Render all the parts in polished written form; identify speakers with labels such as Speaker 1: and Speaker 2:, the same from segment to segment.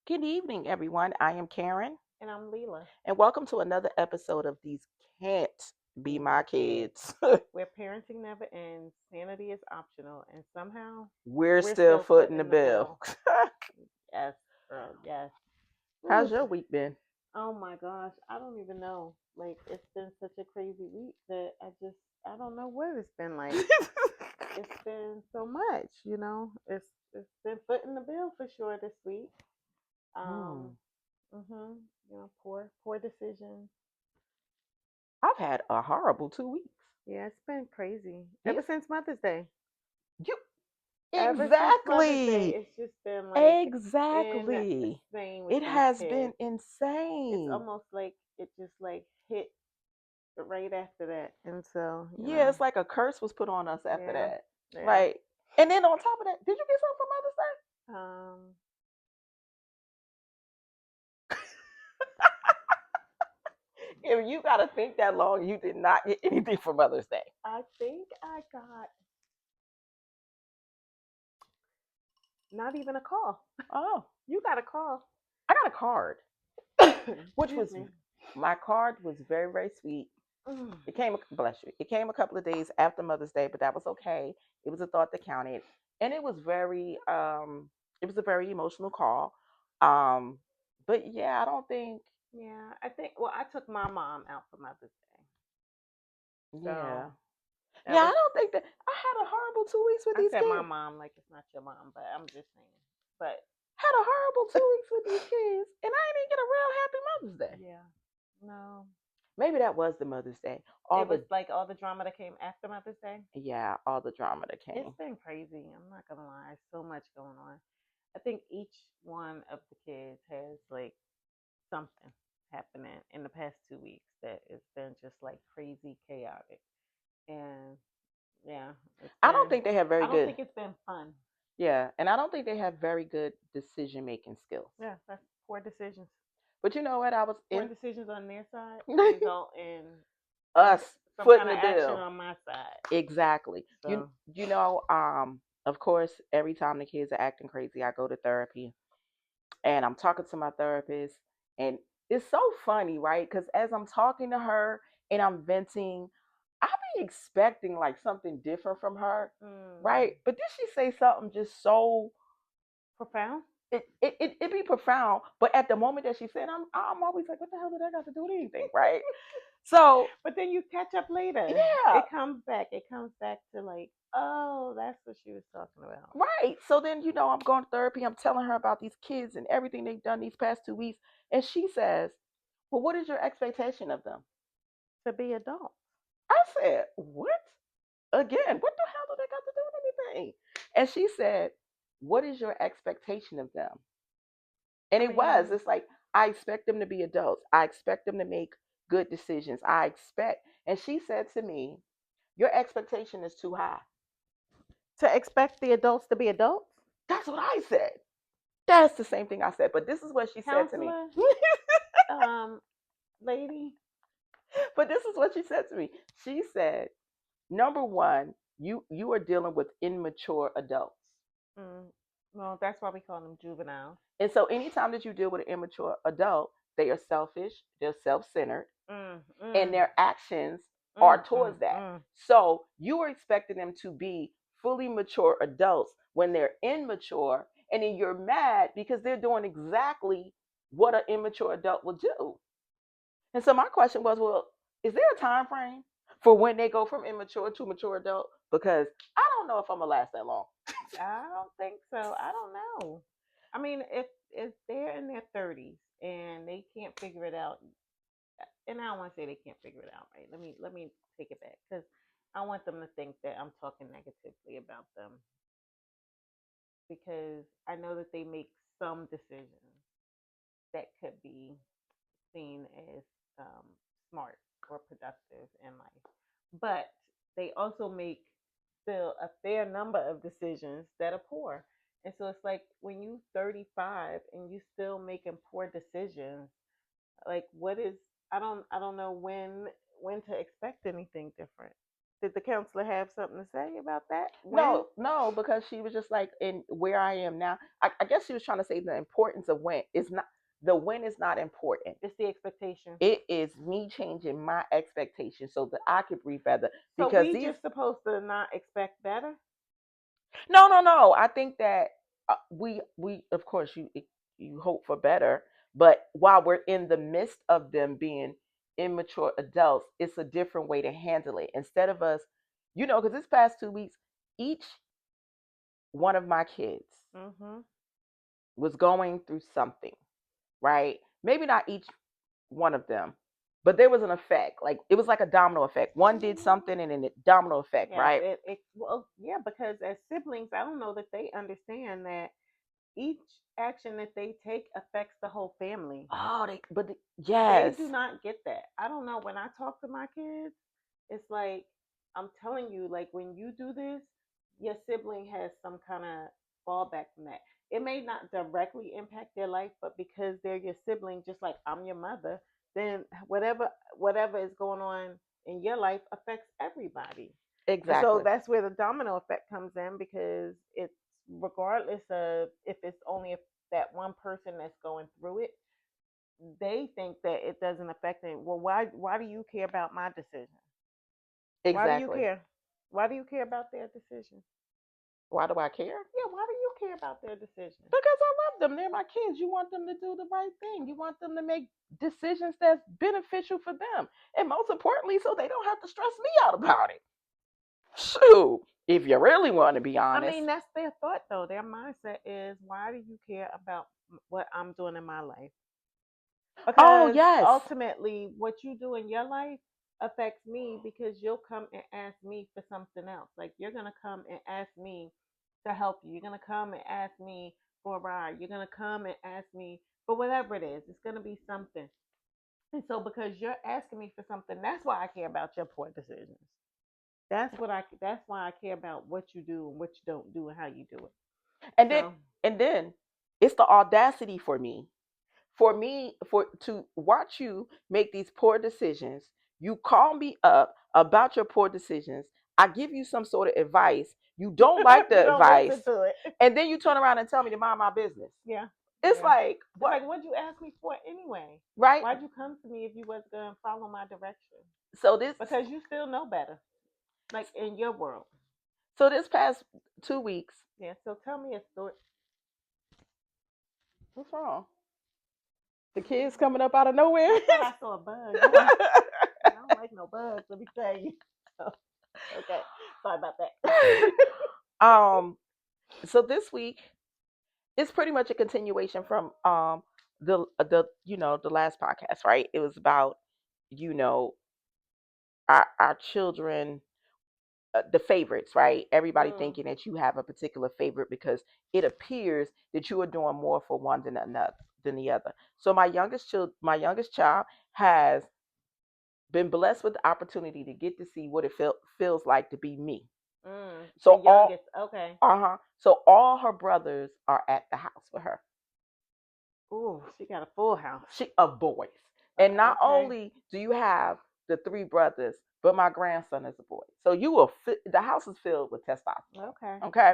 Speaker 1: Good evening, everyone. I am Karen,
Speaker 2: And I'm Leila.
Speaker 1: and welcome to another episode of These Can't Be
Speaker 2: Be
Speaker 1: My
Speaker 2: my kids.
Speaker 1: Kids.
Speaker 2: Where parenting never ends, sanity is optional, and somehow
Speaker 1: We're
Speaker 2: we're
Speaker 1: still
Speaker 2: still
Speaker 1: footing the
Speaker 2: footing the
Speaker 1: bill.
Speaker 2: bill. Yes, girl, yes.
Speaker 1: How's
Speaker 2: Whew.
Speaker 1: your week been?
Speaker 2: Oh my gosh, I don't even know. Like, it's been such a crazy week that I don't know what it's been like. It's been so much. It's been footing the bill for sure this week. Um,
Speaker 1: Hmm.
Speaker 2: poor decisions.
Speaker 1: I've had a horrible 2 weeks.
Speaker 2: Yeah, it's been crazy.
Speaker 1: Yeah,
Speaker 2: Ever since Mother's Day.
Speaker 1: you
Speaker 2: Ever since Mother's Day,
Speaker 1: exactly,
Speaker 2: it's just been like
Speaker 1: exactly.
Speaker 2: insane with
Speaker 1: It
Speaker 2: these
Speaker 1: has been
Speaker 2: kids. It's
Speaker 1: insane.
Speaker 2: almost like it just like hit right after that. And so,
Speaker 1: Yeah, it's like a curse was put on us after
Speaker 2: yeah,
Speaker 1: that.
Speaker 2: yeah.
Speaker 1: Like, and then on top of that, did you get something for Mother's Day?
Speaker 2: Um,
Speaker 1: If you got to think that long, you did not get anything for Mother's Day.
Speaker 2: I think I got not even a call.
Speaker 1: Oh,
Speaker 2: You got a call.
Speaker 1: I got a card, which
Speaker 2: Excuse
Speaker 1: was
Speaker 2: me.
Speaker 1: my card was very very sweet.
Speaker 2: Mm.
Speaker 1: It came, bless you. It came a couple of days after Mother's Day, but that was okay. It was a thought that counted, and it was a very emotional call. Um, but yeah, I don't think,
Speaker 2: Yeah, I think. Well, I took my mom out for Mother's Day, so
Speaker 1: yeah, yeah,
Speaker 2: that
Speaker 1: I
Speaker 2: was.
Speaker 1: don't think that I had a horrible 2 weeks with
Speaker 2: I
Speaker 1: these
Speaker 2: said my
Speaker 1: kids.
Speaker 2: mom like it's not your mom, but I'm just saying. But
Speaker 1: Had a horrible 2 weeks with these kids, and I didn't get a real happy Mother's Day.
Speaker 2: yeah, no.
Speaker 1: Maybe that was the Mother's Day. All
Speaker 2: It was
Speaker 1: the
Speaker 2: like all the drama that came after Mother's Day.
Speaker 1: Yeah, all the drama that
Speaker 2: It's
Speaker 1: came.
Speaker 2: been crazy. I'm not gonna lie. So much going on. I think each one of the kids has like something happening in the past 2 weeks that it's been just like crazy chaotic. And yeah, it's
Speaker 1: I don't
Speaker 2: been.
Speaker 1: think they have very
Speaker 2: I don't
Speaker 1: good,
Speaker 2: think it's been fun.
Speaker 1: yeah, and I don't think they have very good decision making skills.
Speaker 2: Yeah, that's poor decisions.
Speaker 1: But you know what? I was
Speaker 2: Poor
Speaker 1: in
Speaker 2: decisions on their side result in some
Speaker 1: us
Speaker 2: some
Speaker 1: footing
Speaker 2: kind
Speaker 1: the
Speaker 2: of action
Speaker 1: bill.
Speaker 2: on my side.
Speaker 1: Exactly.
Speaker 2: So
Speaker 1: You know, of course, every time the kids are acting crazy, I go to therapy and I'm talking to my therapist, and it's so funny, right? Because as I'm talking to her and I'm venting, I be expecting like something different from her, right?
Speaker 2: mm,
Speaker 1: But then she say something just so
Speaker 2: profound.
Speaker 1: it be profound, but at the moment that she said, I'm always like, what the hell did that got to do with anything, right? So
Speaker 2: But then you catch up later.
Speaker 1: yeah,
Speaker 2: It comes back. It comes back to like, oh, that's what she was talking about.
Speaker 1: right. So then I'm going to therapy. I'm telling her about these kids and everything they've done these past 2 weeks, and she says, "Well, what is your expectation of them?"
Speaker 2: To be adult.
Speaker 1: I said, "What? Again? What the hell do they got to do with anything?" And she said, "What is your expectation of them?" And
Speaker 2: I
Speaker 1: it was.
Speaker 2: mean,
Speaker 1: It's like I expect them to be adults. I expect them to make good decisions. I expect. And she said to me, "Your expectation is too high."
Speaker 2: to expect the adults to be adults.
Speaker 1: That's what I said. That's the same thing I said. But this is what she said to me.
Speaker 2: Counselor, lady.
Speaker 1: But this is what she said to me. She said, "Number one, you are dealing with immature adults.
Speaker 2: Mm, well, that's why we call them juveniles.
Speaker 1: And so anytime that you deal with an immature adult, they are selfish, they're self-centered,
Speaker 2: Mm,
Speaker 1: and
Speaker 2: mm,
Speaker 1: their actions are
Speaker 2: mm, mm,
Speaker 1: towards that.
Speaker 2: mm.
Speaker 1: So you are expecting them to be fully mature adults when they're immature, and then you're mad because they're doing exactly what an immature adult will do." And so my question was, well, is there a time frame for when they go from immature to mature adult? Because I don't know if I'm gonna last that long.
Speaker 2: I don't think so. I don't know. I mean, if they're in their 30s and they can't figure it out, and I don't want to say they can't figure it out, right? Let me take it back because I want them to think that I'm talking negatively about them because I know that they make some decisions that could be seen as um, smart or productive in life, but they also make still a fair number of decisions that are poor. And so it's like when you 35 and you still making poor decisions, like what is I don't know when to expect anything different. Did the counselor have something to say about that? When?
Speaker 1: No, no, because she was just like in where I am now. I guess she was trying to say the importance of when. It's not the when is not important.
Speaker 2: It's the expectation.
Speaker 1: It is me changing my expectations so that I could breathe better.
Speaker 2: So
Speaker 1: Because
Speaker 2: we
Speaker 1: these,
Speaker 2: just supposed to not expect better?
Speaker 1: no, no, no. I think that we of course you hope for better, but while we're in the midst of them being immature adults, it's a different way to handle it. Instead of us, because this past 2 weeks, each one of my kids
Speaker 2: Mhm.
Speaker 1: was going through something, right? Maybe not each one of them, but there was an effect. Like it was like a domino effect. One did something and then a domino effect,
Speaker 2: Yes,
Speaker 1: right?
Speaker 2: it well, yeah, because as siblings, I don't know that they understand that each action that they take affects the whole family.
Speaker 1: Oh,
Speaker 2: They
Speaker 1: yes,
Speaker 2: do not get that. I don't know. When I talk to my kids, it's like I'm telling you, like when you do this, your sibling has some kind of fallback from that. It may not directly impact their life, but because they're your sibling, just like I'm your mother, then whatever is going on in your life affects everybody. And so
Speaker 1: exactly,
Speaker 2: that's where the domino effect comes in because it's regardless of if it's only if that one person that's going through it, they think that it doesn't affect them. Well, why do you care about my decision? Why do you
Speaker 1: exactly.
Speaker 2: care? Why do you care about their decision?
Speaker 1: Why do I care?
Speaker 2: Yeah, why do you care about their decision?
Speaker 1: Because I love them. They're my kids. You want them to do the right thing. You want them to make decisions that's beneficial for them. And most importantly, so they don't have to stress me out about it. Shoot, if you really want to be
Speaker 2: I
Speaker 1: honest.
Speaker 2: mean, that's their thought though. Their mindset is, why do you care about what I'm doing in my life?
Speaker 1: Oh,
Speaker 2: Because
Speaker 1: yes.
Speaker 2: ultimately, what you do in your life affects me because you'll come and ask me for something else. Like you're gonna come and ask me to help you. You're gonna come and ask me for a ride. You're gonna come and ask me for whatever it is. It's gonna be something. And so because you're asking me for something, that's why I care about your poor decisions. That's why I care about what you do and what you don't do and how you do it.
Speaker 1: And then
Speaker 2: So
Speaker 1: and then it's the audacity for me for to watch you make these poor decisions. You call me up about your poor decisions. I give you some sort of advice. You don't like
Speaker 2: you
Speaker 1: the
Speaker 2: don't
Speaker 1: advice,
Speaker 2: listen to it.
Speaker 1: and then you turn around and tell me to mind my business.
Speaker 2: Yeah.
Speaker 1: It's
Speaker 2: Yeah.
Speaker 1: like
Speaker 2: It's
Speaker 1: what,
Speaker 2: like, what'd you ask me for anyway?
Speaker 1: right?
Speaker 2: Why'd you come to me if you was gonna follow my direction?
Speaker 1: So this
Speaker 2: Because you still know better, like in your world.
Speaker 1: so this past 2 weeks,
Speaker 2: Yeah. So tell me a story.
Speaker 1: what's wrong? The kids coming up out of nowhere.
Speaker 2: I thought I saw a bug. You want? I don't like no bugs. Let me tell you. So, okay. Sorry about that.
Speaker 1: um. So this week it's pretty much a continuation from the last podcast, right? It was about you know our children, the favorites, right? Everybody
Speaker 2: mm,
Speaker 1: thinking that you have a particular favorite because it appears that you are doing more for one than the other. So my youngest child has been blessed with the opportunity to get to see what it feels like to be me.
Speaker 2: the
Speaker 1: So
Speaker 2: youngest. Okay.
Speaker 1: all her brothers are at the house with her.
Speaker 2: Ooh, she got a full house.
Speaker 1: She of boys. And not
Speaker 2: Okay.
Speaker 1: only do you have the three brothers, but my grandson is a boy. So you will the house is filled with testosterone.
Speaker 2: Okay.
Speaker 1: Okay.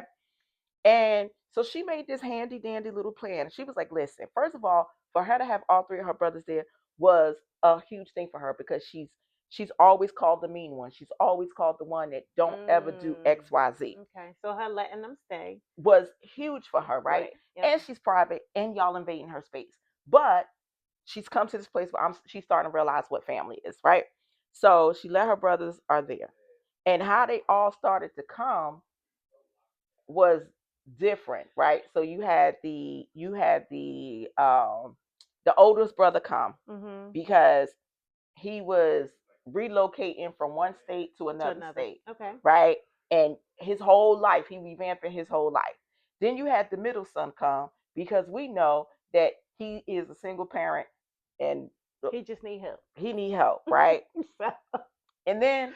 Speaker 1: And so she made this handy dandy little plan. She was like, listen, first of all, for her to have all three of her brothers there was a huge thing for her because she's always called the mean one. She's always called the one that don't ever do
Speaker 2: Mm,
Speaker 1: XYZ.
Speaker 2: okay. So her letting them stay.
Speaker 1: Was huge for her, right?
Speaker 2: Right. Yep.
Speaker 1: And she's private and y'all invading her space. But she's come to this place where she's starting to realize what family is, right? So she let her brothers are there. And how they all started to come was different, right? So you had the oldest brother come
Speaker 2: Mhm.
Speaker 1: because he was relocating from one state to
Speaker 2: To
Speaker 1: another
Speaker 2: another.
Speaker 1: state,
Speaker 2: Okay.
Speaker 1: right? And his whole life, he revamping his whole life. Then you had the middle son come because we know that he is a single parent and
Speaker 2: He just need help.
Speaker 1: he need help, right?
Speaker 2: So,
Speaker 1: And then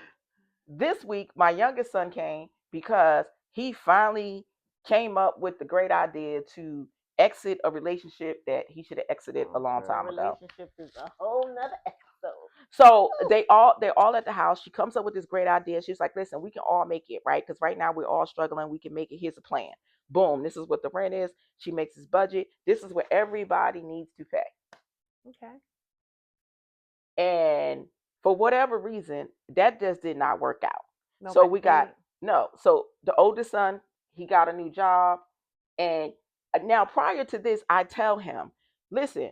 Speaker 1: this week, my youngest son came because he finally came up with the great idea to exit a relationship that he should have exited a
Speaker 2: oh,
Speaker 1: long
Speaker 2: girl,
Speaker 1: time ago.
Speaker 2: relationships is a whole nother episode.
Speaker 1: So they're all at the house. She comes up with this great idea. She's like, listen, we can all make it, right? Because right now we're all struggling. We can make it. Here's a plan. Boom. This is what the rent is. She makes this budget. This is what everybody needs to pay.
Speaker 2: Okay.
Speaker 1: And for whatever reason, that just did not work out. So
Speaker 2: Nobody
Speaker 1: we got
Speaker 2: paid.
Speaker 1: no. So the oldest son, he got a new job. And now prior to this, I tell him, listen,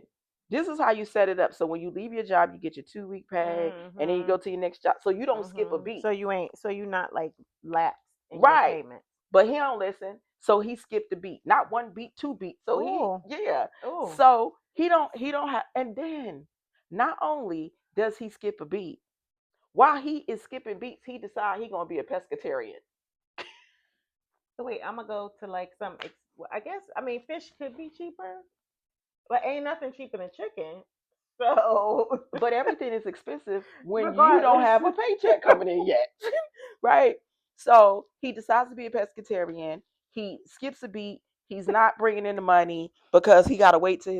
Speaker 1: this is how you set it up. So when you leave your job, you get your 2 week pay, and then you go
Speaker 2: Mhm.
Speaker 1: to your next job. So you don't skip a
Speaker 2: Mhm.
Speaker 1: beat.
Speaker 2: So you ain't. So you not like lapsed in your
Speaker 1: Right.
Speaker 2: payment.
Speaker 1: But he don't listen. So he skipped a beat. Not one beat, 2 beats. So he
Speaker 2: Oh.
Speaker 1: yeah.
Speaker 2: Oh.
Speaker 1: So he don't have, and then not only does he skip a beat, while he is skipping beats, he decide he gonna be a pescatarian.
Speaker 2: So wait, I'm gonna go to like some. Well, I guess I mean fish could be cheaper, but ain't nothing cheaper than chicken. So
Speaker 1: But everything is expensive when you don't
Speaker 2: regardless.
Speaker 1: have a paycheck coming in yet. Right? So he decides to be a pescatarian. He skips a beat. He's not bringing in the money because he got to wait to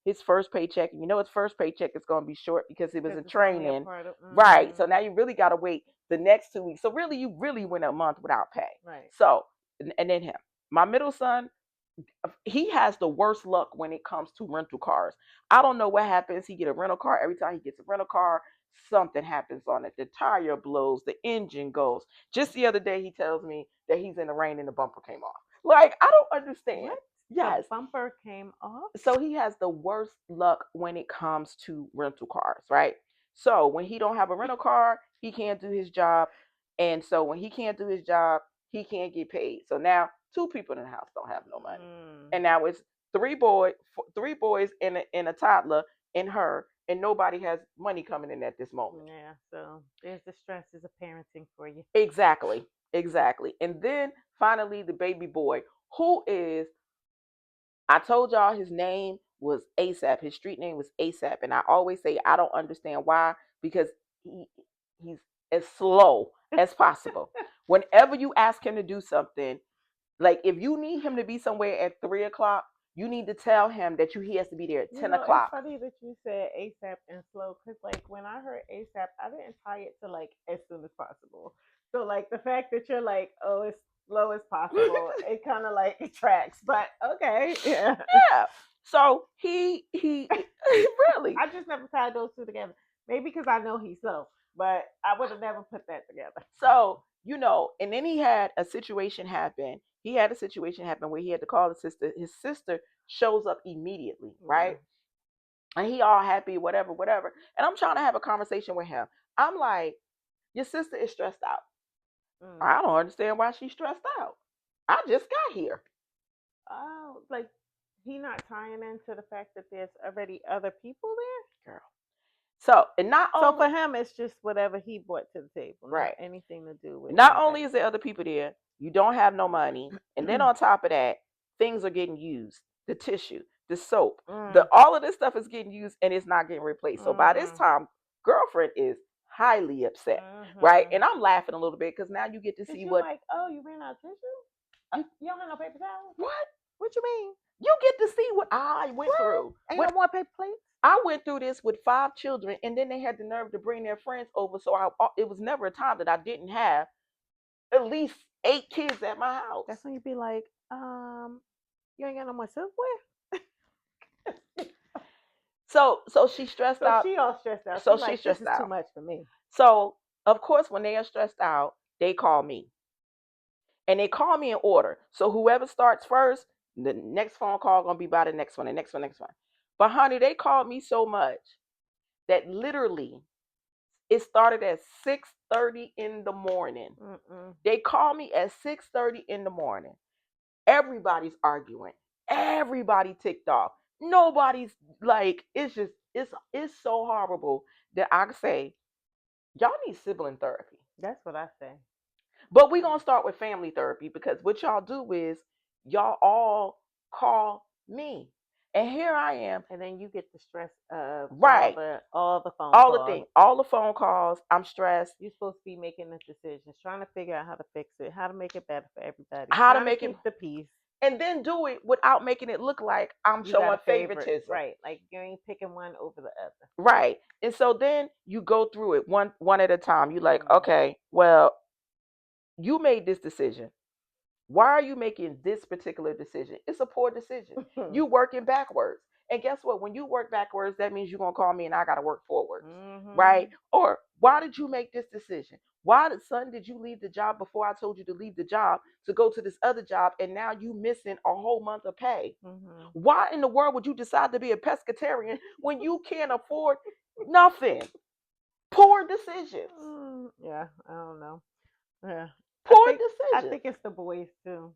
Speaker 1: his first paycheck. And you know his first paycheck is going to be short because it was
Speaker 2: Because
Speaker 1: in
Speaker 2: it's only a
Speaker 1: training.
Speaker 2: part of.
Speaker 1: Right. So now
Speaker 2: Mm,
Speaker 1: you really got to wait the next 2 weeks. So really, you really went a month without pay.
Speaker 2: right.
Speaker 1: So, and then him. My middle son, he has the worst luck when it comes to rental cars. I don't know what happens. He get a rental car. Every time he gets a rental car, something happens on it. The tire blows, the engine goes. Just the other day, he tells me that he's in the rain and the bumper came off. Like, I don't understand.
Speaker 2: What? The
Speaker 1: Yes.
Speaker 2: bumper came off.
Speaker 1: So he has the worst luck when it comes to rental cars, right? So when he don't have a rental car, he can't do his job. And so when he can't do his job, he can't get paid. So now two people in the house don't have no money.
Speaker 2: Mm,
Speaker 1: And now it's three boys and a toddler and her, and nobody has money coming in at this moment.
Speaker 2: yeah. So there's the stresses of parenting for you.
Speaker 1: Exactly. Exactly. And then finally the baby boy, who is, I told y'all his name was ASAP. His street name was ASAP. And I always say I don't understand why, because he he's as slow as possible. Whenever you ask him to do something, like if you need him to be somewhere at 3 o'clock, you need to tell him that he has to be there at
Speaker 2: You
Speaker 1: 10
Speaker 2: know, it's
Speaker 1: o'clock.
Speaker 2: funny that you said ASAP and slow because, like, when I heard ASAP, I didn't tie it to like as soon as possible. So, like, the fact that you're like, oh, as slow as possible, it kind of like it tracks. But okay, yeah.
Speaker 1: Yeah. So he really.
Speaker 2: I just never tied those two together. Maybe because I know he's slow, but I would have never put that together.
Speaker 1: So, and then he had a situation happen. He had a situation happen where he had to call his sister. His sister shows up immediately,
Speaker 2: Yeah.
Speaker 1: right? And he all happy, whatever, whatever. And I'm trying to have a conversation with him. I'm like, your sister is stressed out.
Speaker 2: Mm.
Speaker 1: I don't understand why she's stressed out. I just got here.
Speaker 2: Oh, like he not tying into the fact that there's already other people there.
Speaker 1: Girl. So, and not
Speaker 2: So
Speaker 1: only,
Speaker 2: for him, it's just whatever he brought to the table, not
Speaker 1: right.
Speaker 2: anything to do with
Speaker 1: Not only
Speaker 2: anybody
Speaker 1: is there other people there, you don't have no money, and then on top of that, things are getting used. The tissue, the soap, the
Speaker 2: mm,
Speaker 1: all of this stuff is getting used, and it's not getting replaced. So by this
Speaker 2: mm,
Speaker 1: time, girlfriend is highly upset, right?
Speaker 2: mm-hmm.
Speaker 1: And I'm laughing a little bit because now you get to
Speaker 2: Cause
Speaker 1: see
Speaker 2: you're
Speaker 1: what
Speaker 2: like, oh, you ran out of tissue?
Speaker 1: you
Speaker 2: You don't have no paper towels?
Speaker 1: what
Speaker 2: What you mean?
Speaker 1: you get to see what I went
Speaker 2: What?
Speaker 1: through.
Speaker 2: Ain't
Speaker 1: What
Speaker 2: no more paper plates?
Speaker 1: I went through this with 5 children, and then they had the nerve to bring their friends over. So it was never a time that I didn't have at least 8 kids at my house.
Speaker 2: That's when you be like, you ain't got no more silverware?
Speaker 1: So she stressed
Speaker 2: So
Speaker 1: out.
Speaker 2: she all stressed out. She
Speaker 1: So she's
Speaker 2: like, this
Speaker 1: stressed
Speaker 2: is too
Speaker 1: out.
Speaker 2: much for me.
Speaker 1: So of course, when they are stressed out, they call me, and they call me in order. So whoever starts first, the next phone call gonna be by the next one, the next one, next one. But honey, they called me so much that literally it started at 6:30 in the morning.
Speaker 2: Mm-mm.
Speaker 1: They call me at 6:30 in the morning. Everybody's arguing. Everybody ticked off. Nobody's like, it's so horrible that I say y'all need sibling therapy.
Speaker 2: That's what I say.
Speaker 1: But we're gonna start with family therapy because what y'all do is y'all all call me. And here I am.
Speaker 2: And then you get the stress of
Speaker 1: Right.
Speaker 2: all the phone
Speaker 1: All the
Speaker 2: calls.
Speaker 1: things, all the phone calls, I'm stressed.
Speaker 2: You're supposed to be making the decisions, trying to figure out how to fix it, how to make it better for everybody,
Speaker 1: How to
Speaker 2: trying to
Speaker 1: make it
Speaker 2: keep the peace.
Speaker 1: and then do it without making it look like I'm
Speaker 2: You got
Speaker 1: showing
Speaker 2: a favorite,
Speaker 1: favoritism.
Speaker 2: right? Like you ain't picking one over the other.
Speaker 1: Right. And so then you go through it one at a time. You like,
Speaker 2: Mm.
Speaker 1: okay, well, you made this decision. Why are you making this particular decision? It's a poor decision. You working backwards. And guess what? When you work backwards, that means you're gonna call me and I gotta work forwards. Right?
Speaker 2: Mhm.
Speaker 1: Or why did you make this decision? Why did son did you leave the job before I told you to leave the job to go to this other job and now you missing a whole month of pay?
Speaker 2: Mhm.
Speaker 1: Why in the world would you decide to be a pescatarian when you can't afford nothing? Poor decisions.
Speaker 2: Yeah, I don't know. Yeah, I
Speaker 1: Poor
Speaker 2: think I
Speaker 1: decisions.
Speaker 2: think it's the boys too.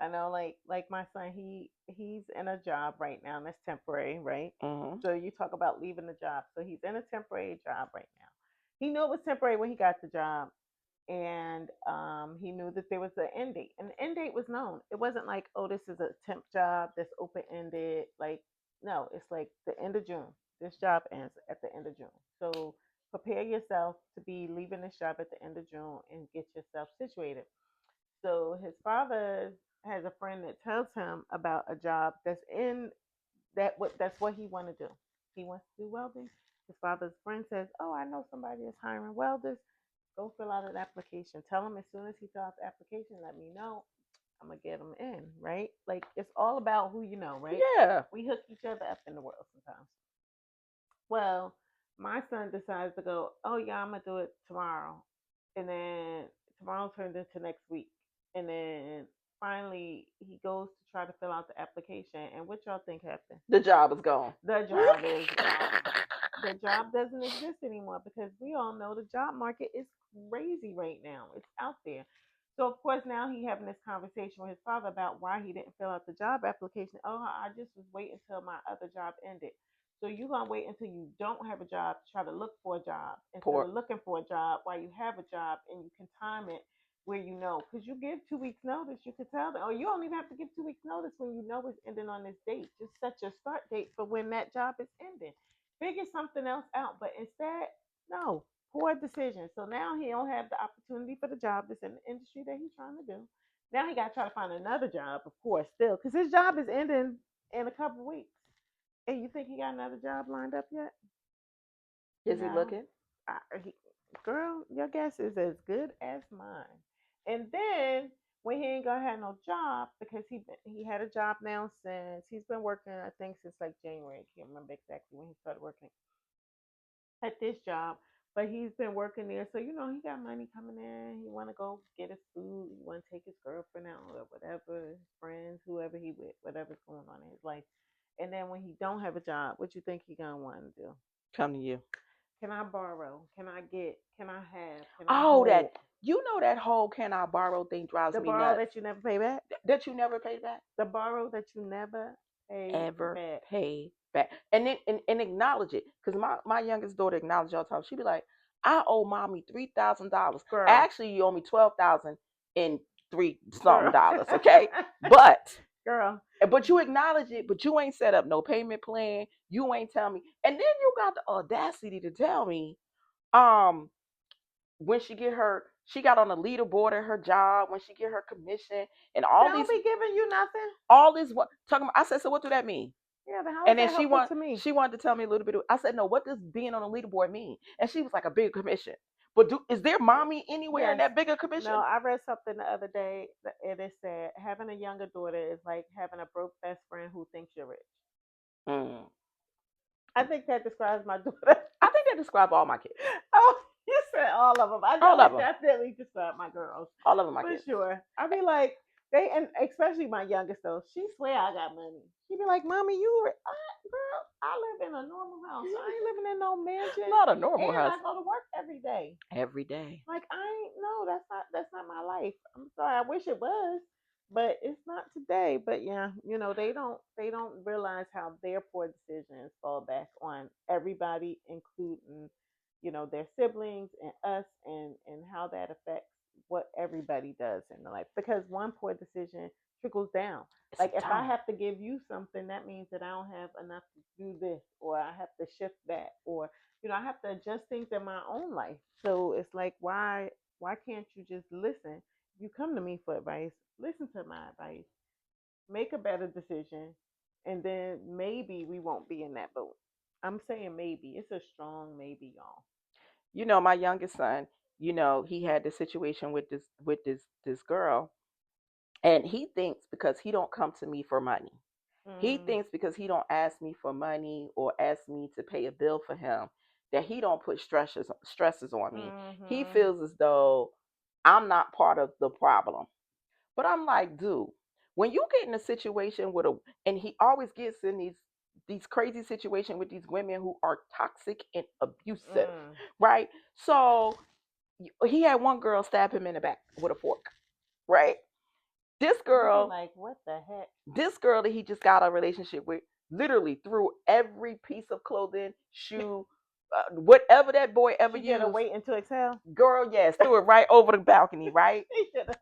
Speaker 2: I know, like my son, he's in a job right now, and that's temporary, right?
Speaker 1: Hmm.
Speaker 2: So you talk about leaving the job. So he's in a temporary job right now. He knew it was temporary when he got the job, and he knew that there was an end date, and the end date was known. It wasn't like, oh, this is a temp job that's open ended. Like, no, it's like the end of June. This job ends at the end of June. So prepare yourself to be leaving this job at the end of June and get yourself situated. So his father has a friend that tells him about a job that's in that's what he want to do. He wants to do welding. His father's friend says, "Oh, I know somebody that's hiring welders. Go fill out an application. Tell him as soon as he fills out the application, let me know. I'm gonna get him in, right? Like it's all about who you know, right?
Speaker 1: Yeah.
Speaker 2: We hook each other up in the world sometimes. Well, my son decides to go, oh yeah, I'm gonna do it tomorrow, and then tomorrow turned into next week, and then finally he goes to try to fill out the application, and what y'all think happened?
Speaker 1: The job is gone.
Speaker 2: The job is gone. The job doesn't exist anymore because we all know the job market is crazy right now. It's out there. So of course now he having this conversation with his father about why he didn't fill out the job application. Oh, I just was waiting until my other job ended. So you're gonna wait until you don't have a job to try to look for a job instead
Speaker 1: Poor.
Speaker 2: of looking for a job while you have a job, and you can time it where you know, because you give 2 weeks notice, you could tell them, or you don't even have to give 2 weeks notice when you know it's ending on this date. Just set your start date for when that job is ending. Figure something else out, but instead, no, poor decision. So now he don't have the opportunity for the job that's in the industry that he's trying to do. Now he got to try to find another job, of course, still, because his job is ending in a couple of weeks. And you think he got another job lined up yet?
Speaker 1: Is he
Speaker 2: No.
Speaker 1: looking?
Speaker 2: I, he, Girl, your guess is as good as mine. And then when he ain't gonna have no job because he had a job now since he's been working, I think since like January. I can't remember exactly when he started working at this job, but he's been working there. So you know he got money coming in. He want to go get his food. He want to take his girlfriend out or whatever, his friends, whoever he with, whatever's going on in his life. And then when he don't have a job, what you think he gonna want to do?
Speaker 1: Come to you.
Speaker 2: Can I borrow? Can I get? Can I have? Can I
Speaker 1: Oh, that
Speaker 2: hold?
Speaker 1: you know that whole can I borrow thing drives
Speaker 2: The
Speaker 1: me
Speaker 2: borrow
Speaker 1: nuts.
Speaker 2: that you never pay back.
Speaker 1: That you never pay back.
Speaker 2: The borrow that you never pay
Speaker 1: Ever
Speaker 2: back.
Speaker 1: pay back. And then and acknowledge it. Because my youngest daughter acknowledges all the time. She be like, I owe mommy $3,000.
Speaker 2: Girl,
Speaker 1: Actually, you owe me 12,000 and three something
Speaker 2: girl,
Speaker 1: dollars, okay? But
Speaker 2: girl.
Speaker 1: but you acknowledge it, but you ain't set up no payment plan. You ain't tell me. And then you got the audacity to tell me, um, when she got on the leaderboard at her job, when she get her commission and
Speaker 2: They
Speaker 1: all
Speaker 2: don't
Speaker 1: these
Speaker 2: be giving you nothing.
Speaker 1: all this what talking about. I said, so what do that mean?
Speaker 2: Yeah, then how is
Speaker 1: And then
Speaker 2: that helpful to me?
Speaker 1: she wanted to tell me a little bit. I said, no, what does being on a leaderboard mean? And she was like, a big commission. But is there mommy anywhere in
Speaker 2: Yes.
Speaker 1: that bigger
Speaker 2: No,
Speaker 1: commission?
Speaker 2: I read something the other day and it said having a younger daughter is like having a broke best friend who thinks you're rich.
Speaker 1: Mm.
Speaker 2: I think that describes my daughter.
Speaker 1: I think that describes all my kids,
Speaker 2: Oh, you said all of them. I
Speaker 1: all
Speaker 2: know
Speaker 1: of
Speaker 2: it
Speaker 1: them,
Speaker 2: definitely described my girls
Speaker 1: all of them, my
Speaker 2: for
Speaker 1: kids.
Speaker 2: sure. I be like, they and especially my youngest though. She swear I got money. She be like, "Mommy, girl, I live in a normal house. I ain't living in no mansion,
Speaker 1: Not a normal
Speaker 2: and
Speaker 1: house
Speaker 2: I go to work every day.
Speaker 1: every day.
Speaker 2: Like I ain't no, that's not my life. I'm sorry. I wish it was, but it's not today. But yeah, they don't realize how their poor decisions fall back on everybody, including their siblings and us, and how that affects what everybody does in life. Because one poor decision trickles down.
Speaker 1: It's a
Speaker 2: Like if I
Speaker 1: domino.
Speaker 2: have to give you something, that means that I don't have enough to do this, or I have to shift that, or I have to adjust things in my own life. So it's like, why can't you just listen? You come to me for advice. Listen to my advice. make a better decision, and then maybe we won't be in that boat. I'm saying maybe. It's a strong maybe, y'all.
Speaker 1: My youngest son, he had this situation with this girl, and he thinks because he don't come to me for money. He
Speaker 2: Mm.
Speaker 1: thinks because he don't ask me for money or ask me to pay a bill for him that he don't put stresses on me. He
Speaker 2: Mhm.
Speaker 1: feels as though I'm not part of the problem. But I'm like, dude, when you get in a situation with a, and he always gets in these crazy situations with these women who are toxic and abusive,
Speaker 2: Mm.
Speaker 1: right? So he had one girl stab him in the back with a fork, right? This
Speaker 2: You be
Speaker 1: girl,
Speaker 2: like, what the heck?
Speaker 1: this girl that he just got a relationship with, literally threw every piece of clothing, shoe, whatever that boy ever
Speaker 2: She did a
Speaker 1: used.
Speaker 2: wait until exhale.
Speaker 1: Girl, yes, threw it right over the balcony, right?
Speaker 2: She should have.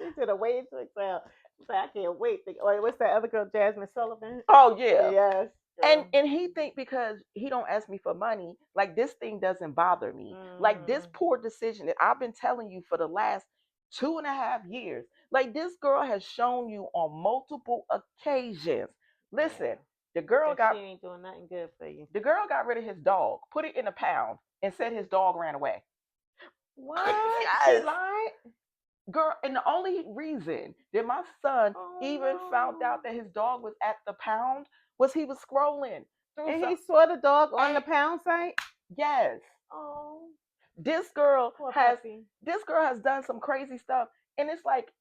Speaker 2: She should have waited until exhale. She's like, I can't wait. Wait, what's that other girl, Jasmine Sullivan?
Speaker 1: Oh yeah.
Speaker 2: Yes,
Speaker 1: and
Speaker 2: girl.
Speaker 1: and he think because he don't ask me for money, like this thing doesn't bother me, like this
Speaker 2: Mhm.
Speaker 1: poor decision that I've been telling you for the last 2.5 years, like this girl has shown you on multiple occasions. Listen,
Speaker 2: Yeah.
Speaker 1: the girl
Speaker 2: That she
Speaker 1: got
Speaker 2: ain't doing nothing good for you.
Speaker 1: the girl got rid of his dog, put it in a pound, and said his dog ran away.
Speaker 2: What? She
Speaker 1: Yes,
Speaker 2: lied?
Speaker 1: girl. And the only reason that my son
Speaker 2: Oh
Speaker 1: even found out
Speaker 2: no.
Speaker 1: that his dog was at the pound was he was scrolling through
Speaker 2: And
Speaker 1: some.
Speaker 2: he saw the dog on the
Speaker 1: And
Speaker 2: pound site?
Speaker 1: yes,
Speaker 2: Oh,
Speaker 1: this girl
Speaker 2: poor
Speaker 1: has
Speaker 2: puppy.
Speaker 1: this girl has done some crazy stuff, and it's like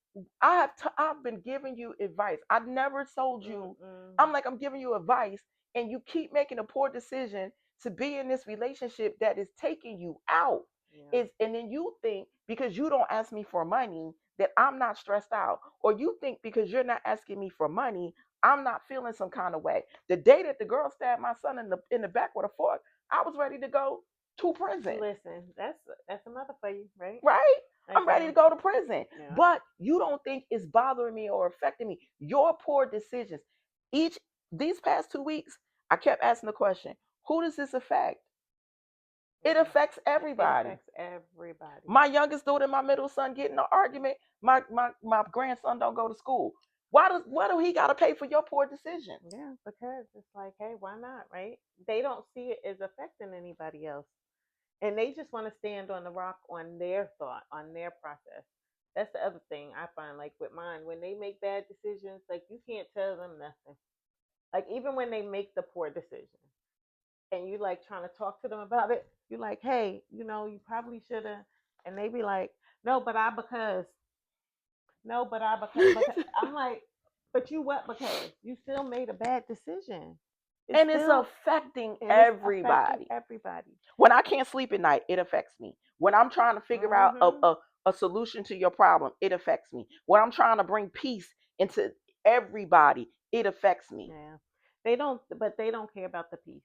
Speaker 1: I've been giving you advice. I've never told you.
Speaker 2: Mm-mm.
Speaker 1: I'm like, I'm giving you advice, and you keep making a poor decision to be in this relationship that is taking you out.
Speaker 2: Yeah.
Speaker 1: Is And then you think because you don't ask me for money that I'm not stressed out, or you think because you're not asking me for money I'm not feeling some kind of way. The day that the girl stabbed my son in the back with a fork, I was ready to go to prison,
Speaker 2: Listen, that's a mother for you, right?
Speaker 1: right?
Speaker 2: Like
Speaker 1: I'm ready to go to prison.
Speaker 2: yeah.
Speaker 1: But you don't think it's bothering me or affecting me. Your poor decisions. Each These past 2 weeks, I kept asking the question, who does this affect? It
Speaker 2: Yeah.
Speaker 1: affects
Speaker 2: It
Speaker 1: everybody.
Speaker 2: affects everybody.
Speaker 1: My youngest daughter and my middle son get in an argument. My grandson don't go to school. Why do he gotta pay for your poor decisions?
Speaker 2: Yeah, because it's like, hey, why not, right? They don't see it as affecting anybody else. And they just want to stand on the rock on their thought, on their process. That's the other thing I find, like with mine, when they make bad decisions, like you can't tell them nothing. Like even when they make the poor decision and you like trying to talk to them about it, you're like, hey, you probably should have. And they be like, no, but I because, no, but I because I'm like, but you what because you still made a bad decision. It's
Speaker 1: And it's
Speaker 2: still
Speaker 1: affecting
Speaker 2: and it's affecting
Speaker 1: everybody.
Speaker 2: everybody.
Speaker 1: When I can't sleep at night, it affects me. When I'm trying to figure out
Speaker 2: Mhm.
Speaker 1: a solution to your problem, it affects me. When I'm trying to bring peace into everybody, it affects me.
Speaker 2: Yeah, they don't, but they don't care about the peace.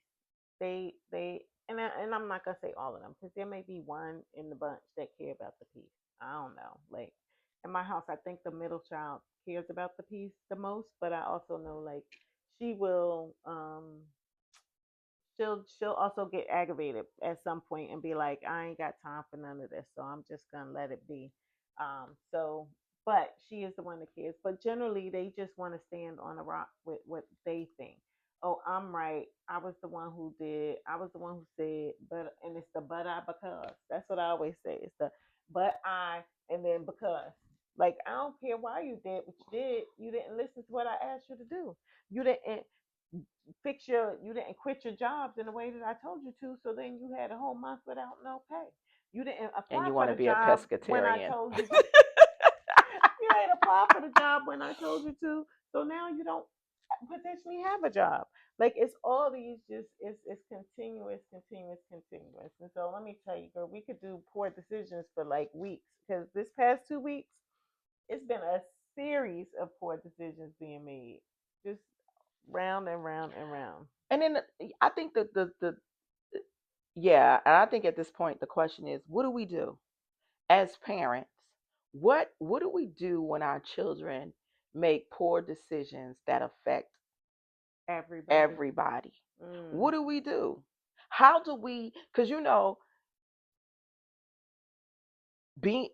Speaker 2: And I'm not gonna say all of them because there may be one in the bunch that care about the peace. I don't know. Like in my house, I think the middle child cares about the peace the most, but I also know like she will she'll also get aggravated at some point and be like, I ain't got time for none of this, so I'm just gonna let it be. So but she is the one that cares. But generally they just want to stand on a rock with what they think. Oh, I'm right. I was the one who said, but and it's the but I because. That's what I always say. It's the but I and then because. Like I don't care why you did what you did. You didn't listen to what I asked you to do. You didn't you didn't quit your jobs in the way that I told you to, so then you had a whole month without no pay. You didn't
Speaker 1: And
Speaker 2: apply
Speaker 1: you
Speaker 2: for
Speaker 1: want to
Speaker 2: the
Speaker 1: be a
Speaker 2: job when I
Speaker 1: pescatarian.
Speaker 2: told you to. You didn't apply for the job when I told you to, so now you don't potentially have a job. Like it's all these just it's continuous, continuous, continuous. And so let me tell you, girl, we could do poor decisions for like weeks because this past 2 weeks, it's been a series of poor decisions being made. Just round and round and round.
Speaker 1: And then I think the yeah, and I think at this point the question is, what do we do as parents? What do we do when our children make poor decisions that affect
Speaker 2: Everybody.
Speaker 1: everybody?
Speaker 2: Mm.
Speaker 1: What do we do? How do we? Because being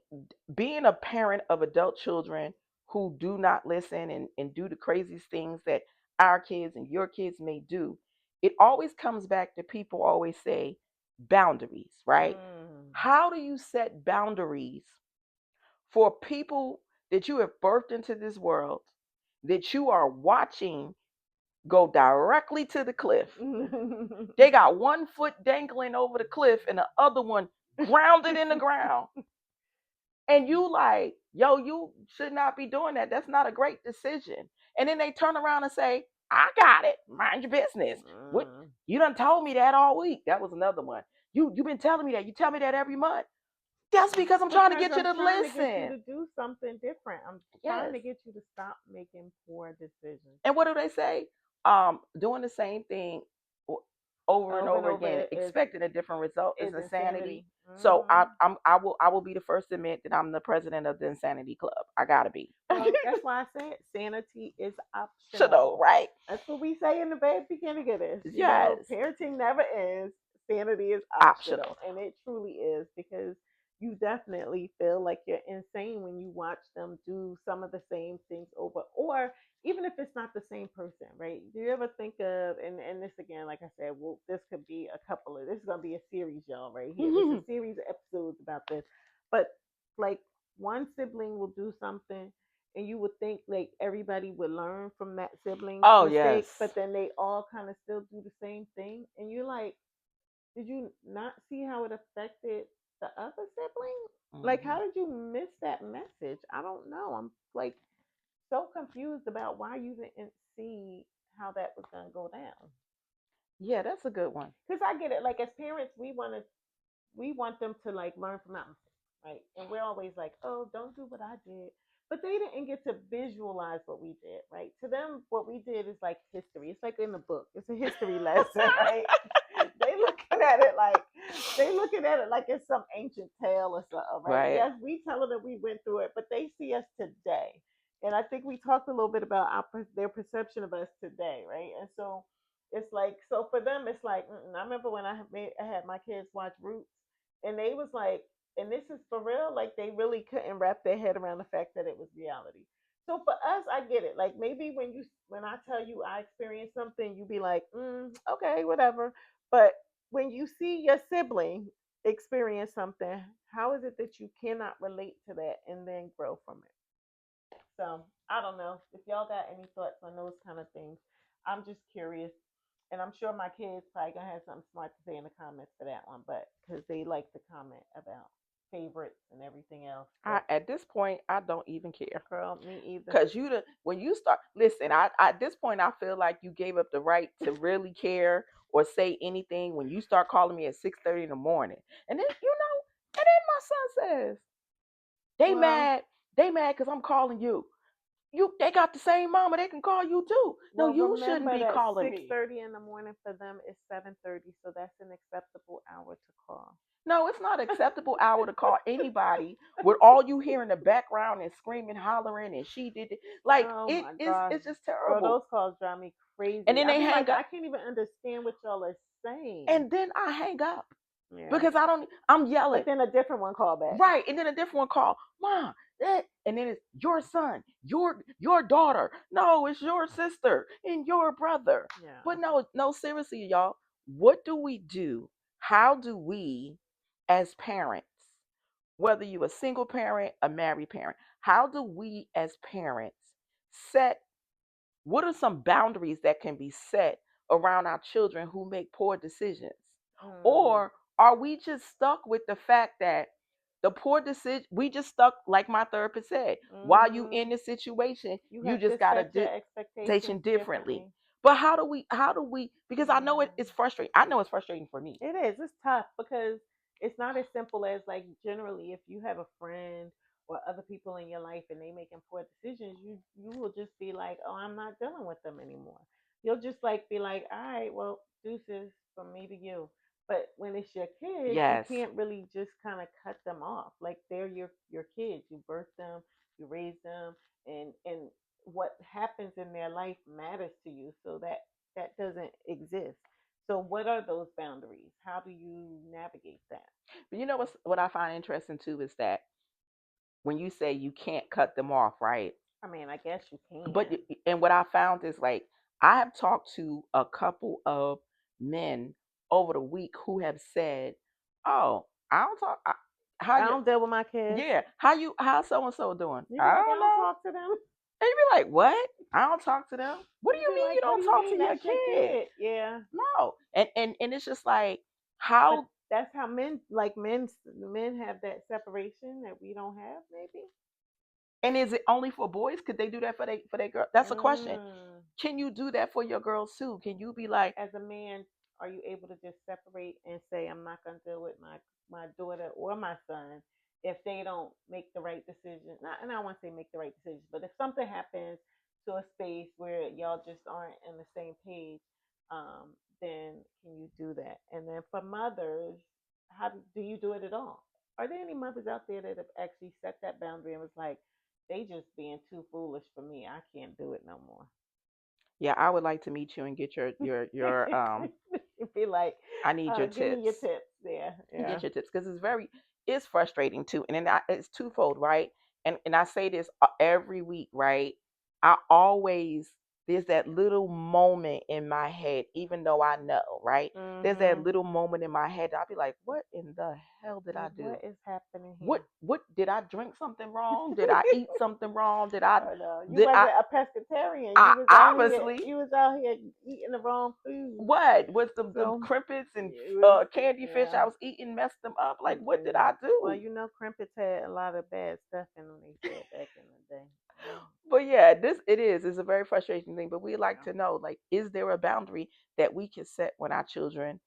Speaker 1: being a parent of adult children who do not listen and do the craziest things that our kids and your kids may do, it always comes back to people always say boundaries, right?
Speaker 2: Mm.
Speaker 1: How do you set boundaries for people that you have birthed into this world that you are watching go directly to the cliff? They got one foot dangling over the cliff and the other one grounded in the ground. And you like, yo, you should not be doing that. That's not a great decision. And then they turn around and say, I got it. Mind your business. What
Speaker 2: Mm.
Speaker 1: you done told me that all week. That was another one. You've been telling me that. You tell me that every month. That's because I'm trying to
Speaker 2: Because
Speaker 1: get you
Speaker 2: I'm
Speaker 1: to
Speaker 2: trying to get you
Speaker 1: listen.
Speaker 2: to do something different. I'm trying
Speaker 1: Yes.
Speaker 2: to get you to stop making poor decisions
Speaker 1: And what do they say? Doing the same thing over and
Speaker 2: over and
Speaker 1: over
Speaker 2: over
Speaker 1: again, expecting a different result is
Speaker 2: is
Speaker 1: insanity.
Speaker 2: insanity.
Speaker 1: So
Speaker 2: Hmm.
Speaker 1: I will be the first to admit that I'm the president of the insanity club. I gotta be.
Speaker 2: Well, that's why I said sanity is
Speaker 1: Should know,
Speaker 2: optional.
Speaker 1: right?
Speaker 2: That's what we say in the very beginning of this. You know,
Speaker 1: Yes,
Speaker 2: parenting never ends. Sanity is
Speaker 1: optional.
Speaker 2: optional. And it truly is because you definitely feel like you're insane when you watch them do some of the same things over. Or even if it's not the same person, right? Do you ever think of, and this again, like I said, well, this could be a couple of, this is going to be a series, y'all, right here. This is a series of episodes about this. But like one sibling will do something and you would think like everybody would learn from that sibling's
Speaker 1: Oh
Speaker 2: mistake,
Speaker 1: yes.
Speaker 2: but then they all kind of still do the same thing, and you're like, did you not see how it affected the other sibling? Like, how
Speaker 1: Hmm.
Speaker 2: did you miss that message? I don't know. I'm like so confused about why you didn't see how that was gonna go down.
Speaker 1: Yeah, that's a good one.
Speaker 2: Because I get it. Like as parents, we want them to like learn from our mistakes, right? And we're always like, oh, don't do what I did. But they didn't get to visualize what we did, right? To them, what we did is like history. It's like in the book. It's a history lesson, right? They looking at it like it's some ancient tale or something, right?
Speaker 1: Right.
Speaker 2: Yes, we telling them we went through it, but they see us today. And I think we talked a little bit about their perception of us today, right? And so it's like, so for them, it's like, I remember when I had my kids watch Roots, and they was like, and this is for real, like they really couldn't wrap their head around the fact that it was reality. So for us, I get it. Like maybe when I tell you I experienced something, you be like, okay, whatever. But when you see your sibling experience something, how is it that you cannot relate to that and then grow from it? So I don't know if y'all got any thoughts on those kind of things. I'm just curious, and I'm sure my kids probably gonna have something smart to say in the comments for that one, but because they like to comment about favorites and everything else. But
Speaker 1: At this point, I don't even care.
Speaker 2: girl, me either.
Speaker 1: Cause when you start listen, I at this point I feel like you gave up the right to really care or say anything when you start calling me at 6:30 in the morning. And then and then my son says, They
Speaker 2: Well,
Speaker 1: mad, they mad because I'm calling you. They got the same mama, they can call you too. No,
Speaker 2: well,
Speaker 1: you shouldn't
Speaker 2: remember
Speaker 1: be
Speaker 2: that
Speaker 1: calling
Speaker 2: six
Speaker 1: me.
Speaker 2: thirty in the morning for them is 7:30, so that's an acceptable hour to call.
Speaker 1: No, it's not acceptable hour to call anybody with all you hear in the background and screaming, hollering, and she did it. Like
Speaker 2: Oh my gosh,
Speaker 1: it's just
Speaker 2: girl,
Speaker 1: terrible.
Speaker 2: those calls drive me
Speaker 1: And
Speaker 2: crazy.
Speaker 1: then
Speaker 2: I
Speaker 1: they
Speaker 2: be like,
Speaker 1: hang up,
Speaker 2: I can't even understand what y'all are saying.
Speaker 1: and then I hang up
Speaker 2: Yeah.
Speaker 1: because I'm
Speaker 2: But
Speaker 1: yelling.
Speaker 2: then a different one call back.
Speaker 1: Right. And then a different one call, Mom, that and then it's your son, your daughter. No, it's your sister and your brother.
Speaker 2: Yeah.
Speaker 1: But no, seriously, y'all, what do we do? How do we as parents, whether you're a single parent, a married parent, how do we as parents set what are some boundaries that can be set around our children who make poor decisions?
Speaker 2: Mm.
Speaker 1: Or are we just stuck with the fact that the poor decision, we just stuck, like my therapist said, while you in
Speaker 2: Mhm.
Speaker 1: this situation,
Speaker 2: You
Speaker 1: you
Speaker 2: have
Speaker 1: just
Speaker 2: to
Speaker 1: got to
Speaker 2: set your
Speaker 1: do
Speaker 2: expectations
Speaker 1: station differently.
Speaker 2: differently.
Speaker 1: But how do we, because I know
Speaker 2: Yeah.
Speaker 1: it's frustrating. I know it's frustrating for me.
Speaker 2: It is. It's tough because it's not as simple as like generally if you have a friend or other people in your life and they making poor decisions, you will just be like, oh, I'm not dealing with them anymore. You'll just like be like, all right, well, deuces from me to you. But when it's your kids, you
Speaker 1: Yes.
Speaker 2: can't really just kind of cut them off. Like they're your kids. You birth them, you raise them, and what happens in their life matters to you. So that doesn't exist. So what are those boundaries? How do you navigate that?
Speaker 1: But you know what I find interesting too is that when you say you can't cut them off, right?
Speaker 2: I mean, I guess you
Speaker 1: But
Speaker 2: can.
Speaker 1: and what I found is like I have talked to a couple of men over the week who have said, "Oh, I don't talk. How
Speaker 2: I
Speaker 1: you?
Speaker 2: don't deal with my kids.
Speaker 1: Yeah, how you? How so and so doing?
Speaker 2: You be
Speaker 1: I
Speaker 2: like, I
Speaker 1: don't
Speaker 2: don't
Speaker 1: know."
Speaker 2: talk to them.
Speaker 1: And you be like, "What? I don't talk to them. What do
Speaker 2: You
Speaker 1: you
Speaker 2: be
Speaker 1: mean
Speaker 2: like,
Speaker 1: you
Speaker 2: what do
Speaker 1: don't
Speaker 2: you
Speaker 1: talk to
Speaker 2: mean
Speaker 1: your
Speaker 2: that's your
Speaker 1: kid?
Speaker 2: kid? Yeah.
Speaker 1: No." And it's just like
Speaker 2: But
Speaker 1: how.
Speaker 2: that's how men like men have that separation that we don't have, maybe.
Speaker 1: And is it only for boys? Could they do that for their girl? That's a question.
Speaker 2: Mm.
Speaker 1: Can you do that for your girls too? Can you be like,
Speaker 2: As a man, are you able to just separate and say, I'm not going to deal with my daughter or my son if they don't make the right decision? Not, and I want to say make the right decisions, but if something happens to a space where y'all just aren't on the same page, um, then can you do that? And then for mothers, how do you do it at all? Are there any mothers out there that have actually set that boundary and was like, they just being too foolish for me. I can't do it no more.
Speaker 1: yeah, I would like to meet you and get your.
Speaker 2: Be like,
Speaker 1: I need your
Speaker 2: give me your
Speaker 1: tips.
Speaker 2: tips. Yeah, yeah.
Speaker 1: Get your tips because it's frustrating too, and then it's twofold, right? And I say this every week, right? I always there's that little moment in my head, even though I know, right? There's that
Speaker 2: Mhm.
Speaker 1: little moment in my head. I'll be like, what in the hell did I
Speaker 2: Like,
Speaker 1: do?
Speaker 2: what is happening here?
Speaker 1: What did I drink something wrong? Did I eat something wrong?
Speaker 2: Oh no, you
Speaker 1: Did
Speaker 2: wasn't a pescatarian.
Speaker 1: I
Speaker 2: You was out here.
Speaker 1: obviously
Speaker 2: You was out here eating the wrong food.
Speaker 1: what was them
Speaker 2: So
Speaker 1: crimpets and
Speaker 2: it was,
Speaker 1: candy fish
Speaker 2: yeah.
Speaker 1: I was eating messed them up? Like what did
Speaker 2: Yeah.
Speaker 1: I
Speaker 2: Well,
Speaker 1: do?
Speaker 2: you know, Crimpets had a lot of bad stuff in them. They said back in the day.
Speaker 1: But yeah, this it is. It's a very frustrating thing. But we like
Speaker 2: Yeah.
Speaker 1: to know, like, is there a boundary that we can set when our children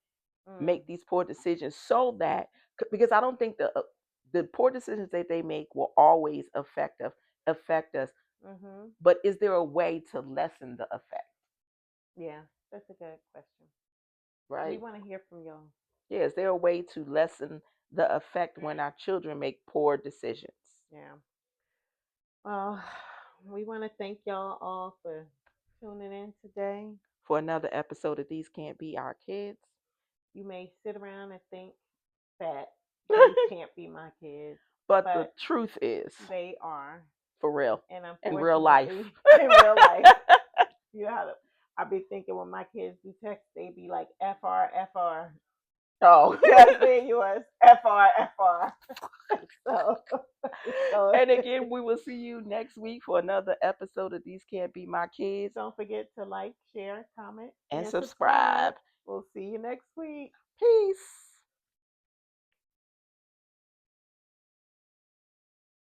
Speaker 2: Mm.
Speaker 1: make these poor decisions, so that because I don't think the poor decisions that they make will always affect us.
Speaker 2: Mhm.
Speaker 1: But is there a way to lessen the effect?
Speaker 2: Yeah, that's a good question. We
Speaker 1: Right?
Speaker 2: want to hear from y'all.
Speaker 1: Yeah, is there a way to lessen the effect when our children make poor decisions?
Speaker 2: Yeah. Well, we want to thank y'all all for tuning in today.
Speaker 1: For another episode of These Can't Be Our Kids.
Speaker 2: You may sit around and think that these can't be my kids,
Speaker 1: But the
Speaker 2: but
Speaker 1: truth is,
Speaker 2: they are.
Speaker 1: for real,
Speaker 2: And
Speaker 1: in real life.
Speaker 2: unfortunately, in real life, you have to. I be thinking when my kids do text, they be like FR FR.
Speaker 1: Oh.
Speaker 2: Just say yours FR FR. So, so
Speaker 1: And again, we will see you next week for another episode of These Can't Be My Kids.
Speaker 2: don't forget to like, share, comment,
Speaker 1: And
Speaker 2: and subscribe.
Speaker 1: subscribe.
Speaker 2: We'll see you next week.
Speaker 1: Peace.